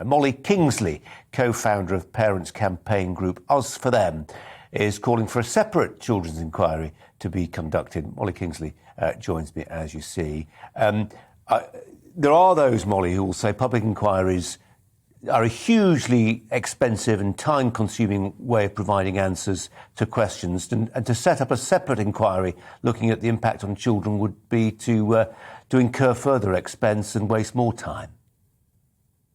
Molly Kingsley, co-founder of parents campaign group UsforThem, is calling for a separate children's inquiry to be conducted. Molly Kingsley joins me, as you see. There are those, Molly, who will say public inquiries are a hugely expensive and time-consuming way of providing answers to questions, and to set up a separate inquiry looking at the impact on children would be to incur further expense and waste more time.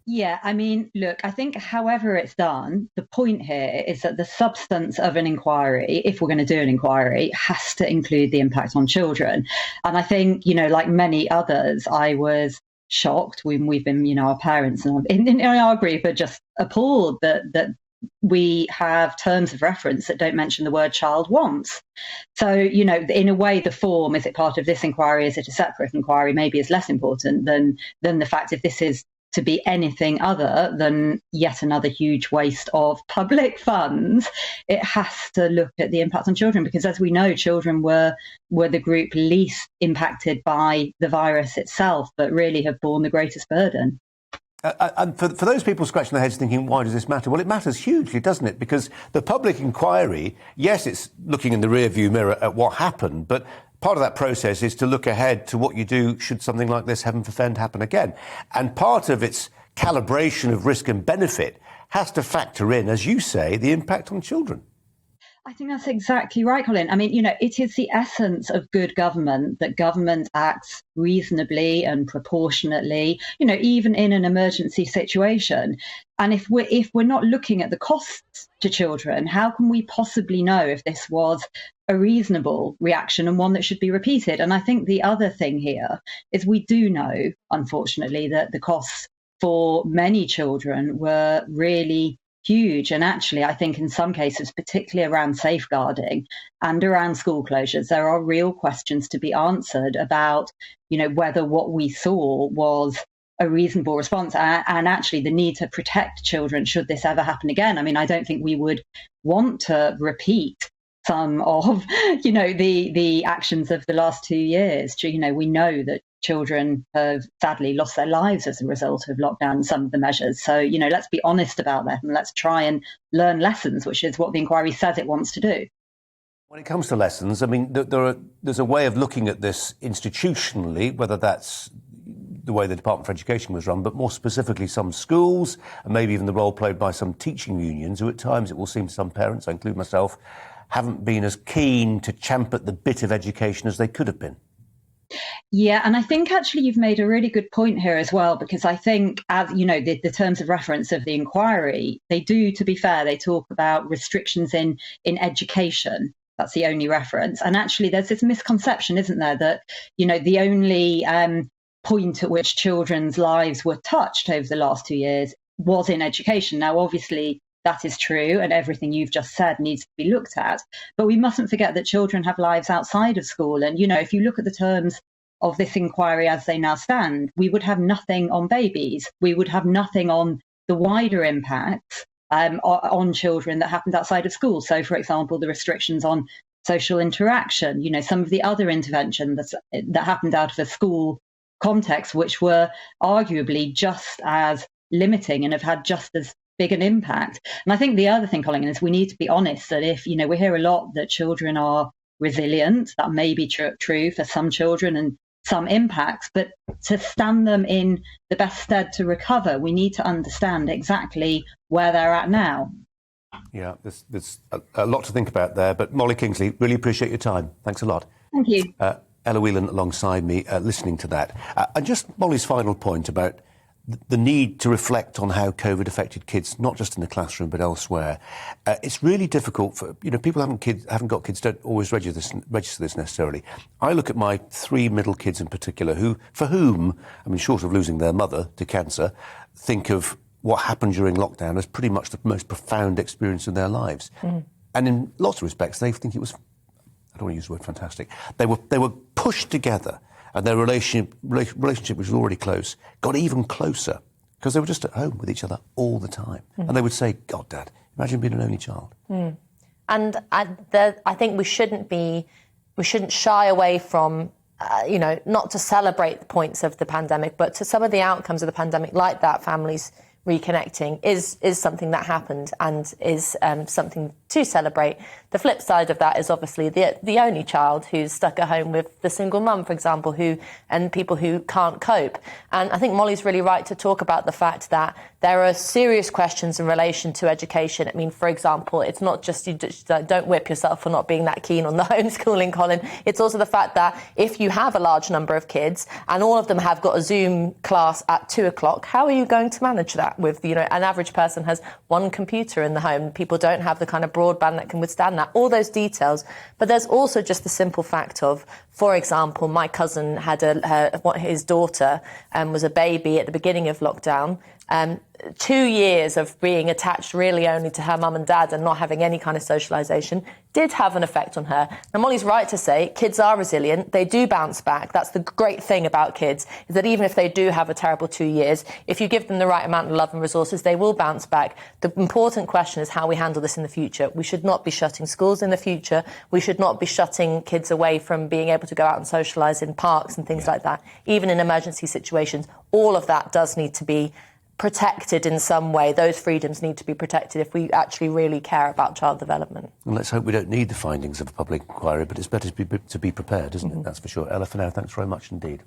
Yeah, I mean, look, I think however it's done, the point here is that the substance of an inquiry, if we're going to do an inquiry, has to include the impact on children. And I think, like many others, I was shocked when we've been, our parents and in our group are just appalled that we have terms of reference that don't mention the word child once. So, in a way, the form, is it part of this inquiry? Is it a separate inquiry? Maybe is less important than the fact if this is to be anything other than yet another huge waste of public funds. It has to look at the impact on children, because as we know, children were the group least impacted by the virus itself, but really have borne the greatest burden. And for those people scratching their heads thinking, why does this matter? Well, it matters hugely, doesn't it? Because the public inquiry, yes, it's looking in the rearview mirror at what happened, but part of that process is to look ahead to what you do should something like this, heaven forfend, happen again. And part of its calibration of risk and benefit has to factor in, as you say, the impact on children. I think that's exactly right, Colin. I mean, it is the essence of good government that government acts reasonably and proportionately, even in an emergency situation. And if we're not looking at the costs to children, how can we possibly know if this was a reasonable reaction and one that should be repeated? And I think the other thing here is we do know, unfortunately, that the costs for many children were really huge. And actually, I think in some cases, particularly around safeguarding and around school closures, there are real questions to be answered about, whether what we saw was a reasonable response and actually the need to protect children should this ever happen again. I mean, I don't think we would want to repeat some of, the actions of the last 2 years. We know that children have sadly lost their lives as a result of lockdown and some of the measures. So, let's be honest about that and let's try and learn lessons, which is what the inquiry says it wants to do. When it comes to lessons, I mean, there's a way of looking at this institutionally, whether that's the way the Department for Education was run, but more specifically some schools and maybe even the role played by some teaching unions who at times it will seem some parents, I include myself, haven't been as keen to champ at the bit of education as they could have been. Yeah, and I think actually you've made a really good point here as well, because I think, as the terms of reference of the inquiry, they do, to be fair, they talk about restrictions in education. That's the only reference. And actually there's this misconception, isn't there, that, the only point at which children's lives were touched over the last 2 years was in education. Now, obviously, that is true, and everything you've just said needs to be looked at. But we mustn't forget that children have lives outside of school. And, if you look at the terms of this inquiry as they now stand, we would have nothing on babies. We would have nothing on the wider impacts on children that happened outside of school. So, for example, the restrictions on social interaction, some of the other interventions that happened out of a school context, which were arguably just as limiting and have had just as big an impact. And I think the other thing, Colin, is we need to be honest that if, we hear a lot that children are resilient, that may be true for some children and some impacts, but to stand them in the best stead to recover, we need to understand exactly where they're at now. Yeah, there's a lot to think about there, but Molly Kingsley, really appreciate your time. Thanks a lot. Thank you. Ella Whelan alongside me, listening to that. And just Molly's final point about the need to reflect on how COVID affected kids, not just in the classroom but elsewhere. It's really difficult for people who haven't got kids, don't always register this necessarily. I look at my 3 middle kids in particular, for whom, I mean, short of losing their mother to cancer, think of what happened during lockdown as pretty much the most profound experience in their lives. Mm. And in lots of respects, they think it was, I don't want to use the word fantastic. They were pushed together. And their relationship, which was already close, got even closer because they were just at home with each other all the time. Mm. And they would say, God, Dad, imagine being an only child. Mm. And I think we shouldn't shy away from, not to celebrate the points of the pandemic, but to some of the outcomes of the pandemic, like that families reconnecting is something that happened and is something to celebrate. The flip side of that is obviously the only child who's stuck at home with the single mum, for example, and people who can't cope. And I think Molly's really right to talk about the fact that there are serious questions in relation to education. I mean, for example, it's not just don't whip yourself for not being that keen on the homeschooling, Colin. It's also the fact that if you have a large number of kids and all of them have got a Zoom class at 2:00, how are you going to manage that? With, an average person has one computer in the home. People don't have the kind of broadband that can withstand that. All those details. But there's also just the simple fact of, for example, my cousin had his daughter was a baby at the beginning of lockdown. 2 years of being attached really only to her mum and dad and not having any kind of socialisation did have an effect on her. Now, Molly's right to say kids are resilient. They do bounce back. That's the great thing about kids, is that even if they do have a terrible 2 years, if you give them the right amount of love and resources, they will bounce back. The important question is how we handle this in the future. We should not be shutting schools in the future. We should not be shutting kids away from being able to go out and socialise in parks and things like that. Even in emergency situations, all of that does need to be protected in some way. Those freedoms need to be protected if we actually really care about child development. And let's hope we don't need the findings of a public inquiry, but it's better to be prepared, isn't it? That's for sure. Ella, for now, thanks very much indeed.